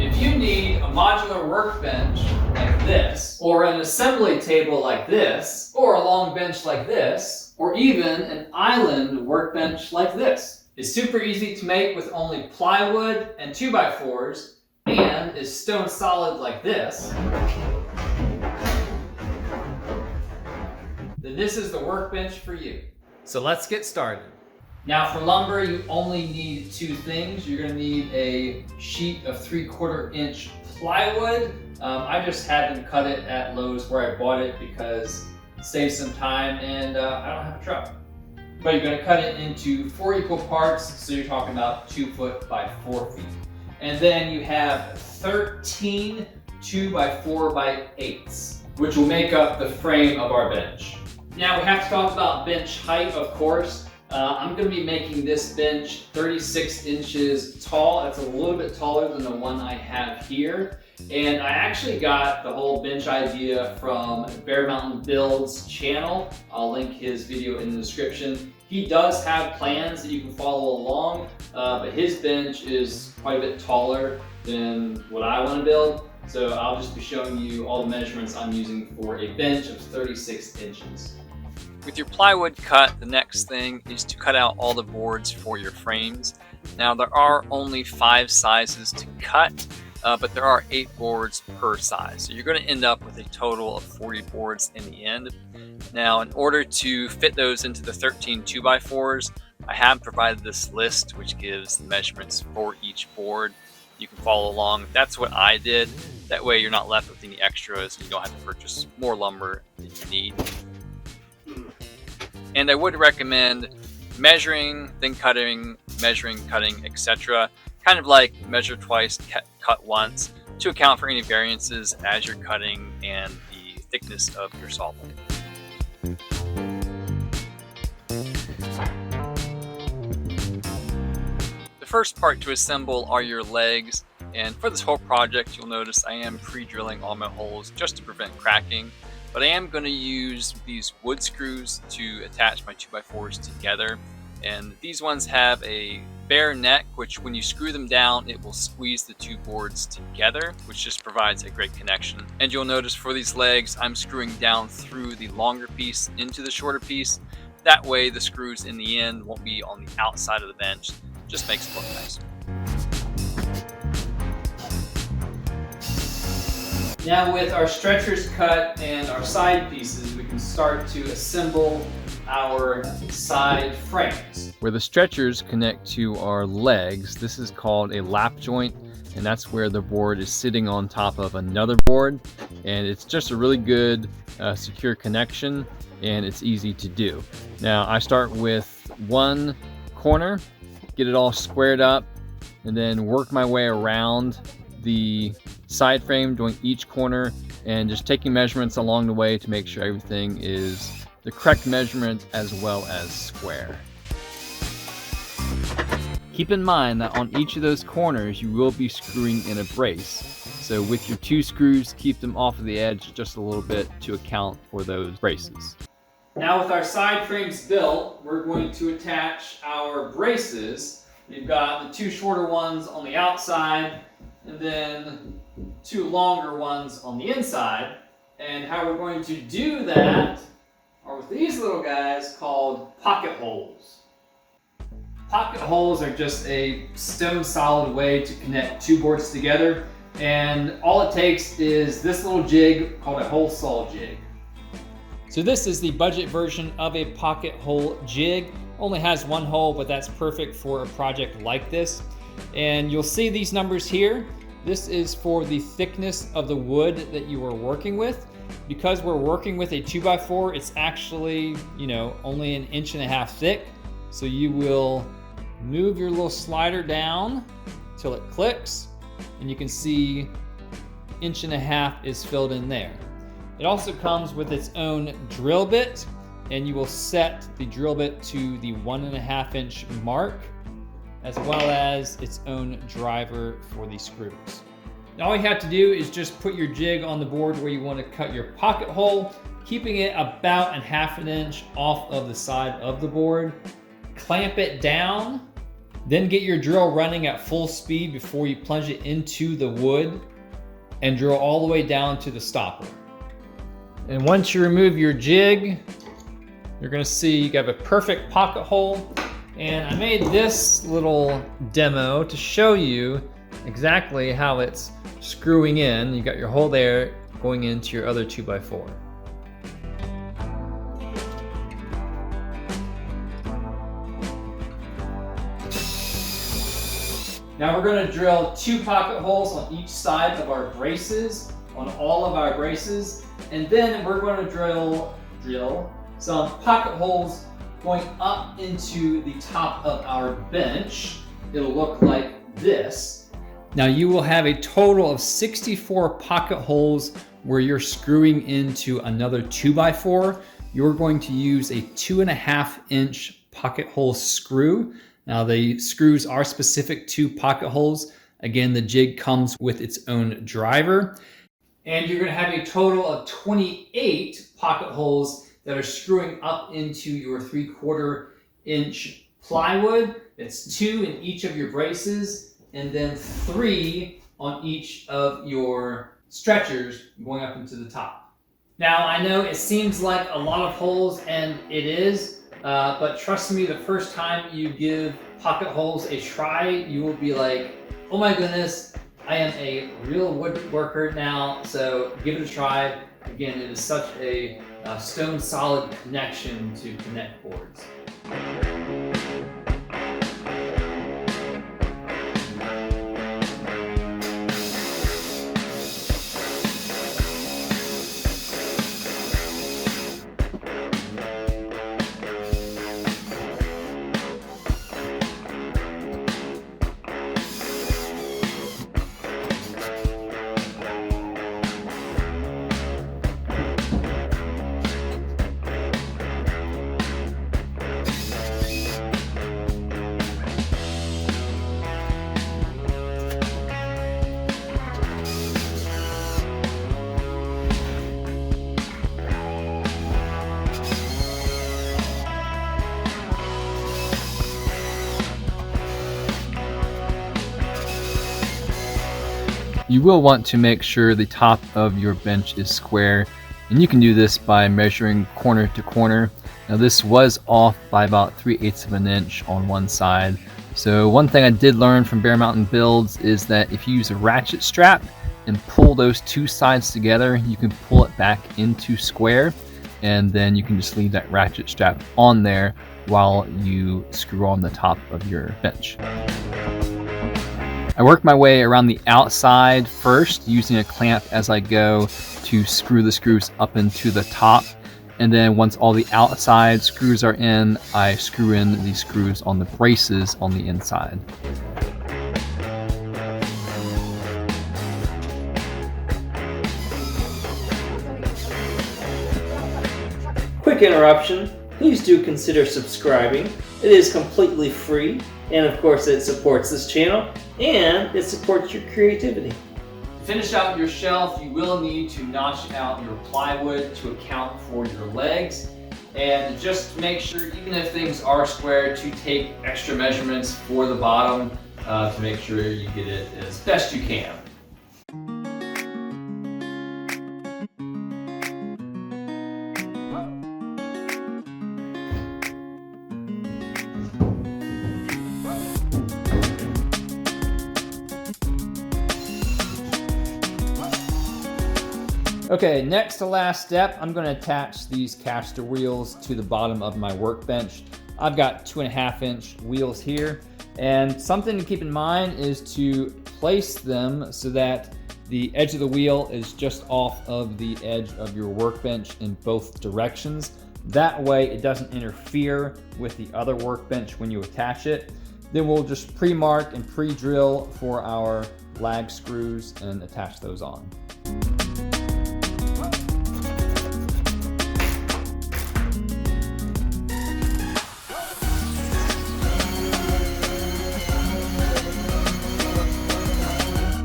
If you need a modular workbench like this, or an assembly table like this, or a long bench like this, or even an island workbench like this, it's super easy to make with only plywood and 2x4s, and is stone solid like this, then this is the workbench for you. So let's get started. Now for lumber, you only need two things. You're gonna need a sheet of 3/4 inch plywood. I just had them cut it at Lowe's where I bought it because it saves some time and I don't have a truck. But you're gonna cut it into 4 equal parts, so you're talking about 2 foot by 4 feet. And then you have 13 2x4x8s, which will make up the frame of our bench. Now we have to talk about bench height, of course. I'm going to be making this bench 36 inches tall. That's a little bit taller than the one I have here. And I actually got the whole bench idea from Bear Mountain Build's channel. I'll link his video in the description. He does have plans that you can follow along, but his bench is quite a bit taller than what I want to build. So I'll just be showing you all the measurements I'm using for a bench of 36 inches. With your plywood cut, the next thing is to cut out all the boards for your frames. Now there are only 5 sizes to cut, but there are 8 boards per size. So you're going to end up with a total of 40 boards in the end. Now in order to fit those into the 13 2x4s, I have provided this list which gives the measurements for each board. You can follow along. That's what I did. That way you're not left with any extras and you don't have to purchase more lumber than you need. And I would recommend measuring, then cutting, measuring, cutting, etc. Kind of like measure twice, cut once, to account for any variances as you're cutting and the thickness of your saw blade. The first part to assemble are your legs, and for this whole project you'll notice I am pre-drilling all my holes just to prevent cracking. But I am going to use these wood screws to attach my 2x4s together. And these ones have a bare neck, which when you screw them down, it will squeeze the 2 boards together, which just provides a great connection. And you'll notice for these legs, I'm screwing down through the longer piece into the shorter piece. That way the screws in the end won't be on the outside of the bench. Just makes it look nice. Now with our stretchers cut and our side pieces, we can start to assemble our side frames. Where the stretchers connect to our legs, this is called a lap joint, and that's where the board is sitting on top of another board. And it's just a really good secure connection, and it's easy to do. Now I start with one corner, get it all squared up, and then work my way around the side frame, doing each corner and just taking measurements along the way to make sure everything is the correct measurement as well as square. Keep in mind that on each of those corners you will be screwing in a brace. So with your 2 screws, keep them off of the edge just a little bit to account for those braces. Now with our side frames built, we're going to attach our braces. We've got the 2 shorter ones on the outside and then 2 longer ones on the inside. And how we're going to do that are with these little guys called pocket holes. Pocket holes are just a stone solid way to connect 2 boards together, and all it takes is this little jig called a hole saw jig. So this is the budget version of a pocket hole jig. Only has 1 hole, but that's perfect for a project like this. And you'll see these numbers here. This is for the thickness of the wood that you are working with. Because we're working with a 2x4, it's actually, only 1.5 inches thick. So you will move your little slider down till it clicks, and you can see 1.5 inches is filled in there. It also comes with its own drill bit, and you will set the drill bit to the 1.5 inch mark, as well as its own driver for the screws. Now all you have to do is just put your jig on the board where you want to cut your pocket hole, keeping it about 1/2 inch off of the side of the board. Clamp it down Then get your drill running at full speed before you plunge it into the wood and drill all the way down to the stopper. And once you remove your jig, you're gonna see you have a perfect pocket hole. And I made this little demo to show you exactly how it's screwing in. You got your hole there going into your other 2x4. Now we're going to drill 2 pocket holes on each side of our braces, on all of our braces, and then we're going to drill some pocket holes going up into the top of our bench. It'll look like this. Now you will have a total of 64 pocket holes where you're screwing into another 2x4. You're going to use a 2.5-inch pocket hole screw. Now the screws are specific to pocket holes. Again, the jig comes with its own driver. And you're gonna have a total of 28 pocket holes that are screwing up into your 3/4-inch plywood. It's 2 in each of your braces, and then 3 on each of your stretchers going up into the top. Now I know it seems like a lot of holes, and it is, but trust me, the first time you give pocket holes a try, you will be like, oh my goodness, I am a real woodworker now, so give it a try. Again, it is such a stone solid connection to connect boards. You will want to make sure the top of your bench is square, and you can do this by measuring corner to corner. Now this was off by about 3/8 of an inch on one side. So one thing I did learn from Bear Mountain builds is that if you use a ratchet strap and pull those 2 sides together, you can pull it back into square, and then you can just leave that ratchet strap on there while you screw on the top of your bench. I work my way around the outside first, using a clamp as I go to screw the screws up into the top. And then once all the outside screws are in, I screw in the screws on the braces on the inside. Quick interruption, please do consider subscribing. It is completely free, and of course it supports this channel, and it supports your creativity. To finish out your shelf, you will need to notch out your plywood to account for your legs. And just make sure, even if things are square, to take extra measurements for the bottom to make sure you get it as best you can. Okay, next to last step, I'm going to attach these caster wheels to the bottom of my workbench. I've got 2.5-inch wheels here, and something to keep in mind is to place them so that the edge of the wheel is just off of the edge of your workbench in both directions. That way it doesn't interfere with the other workbench when you attach it. Then we'll just pre-mark and pre-drill for our lag screws and attach those on.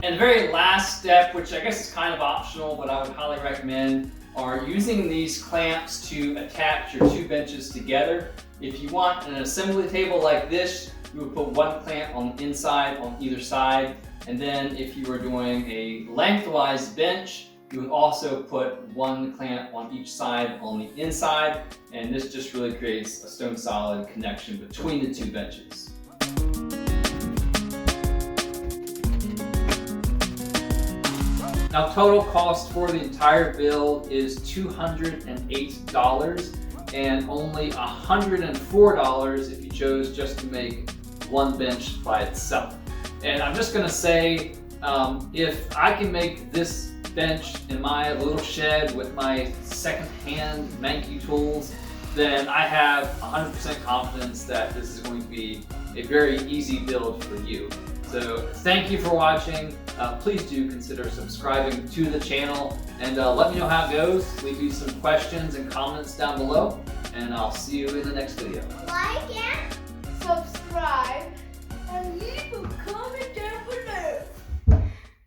And the very last step, which I guess is kind of optional, but I would highly recommend, are using these clamps to attach your 2 benches together. If you want an assembly table like this, you would put one clamp on the inside on either side. And then if you were doing a lengthwise bench, you would also put one clamp on each side on the inside. And this just really creates a stone solid connection between the two benches. Now, total cost for the entire build is $208 and only $104 if you chose just to make one bench by itself. And I'm just gonna say, if I can make this bench in my little shed with my second-hand Mankey tools, then I have 100% confidence that this is going to be a very easy build for you. So thank you for watching. Please do consider subscribing to the channel and let me know how it goes. Leave me some questions and comments down below, and I'll see you in the next video. Like and subscribe.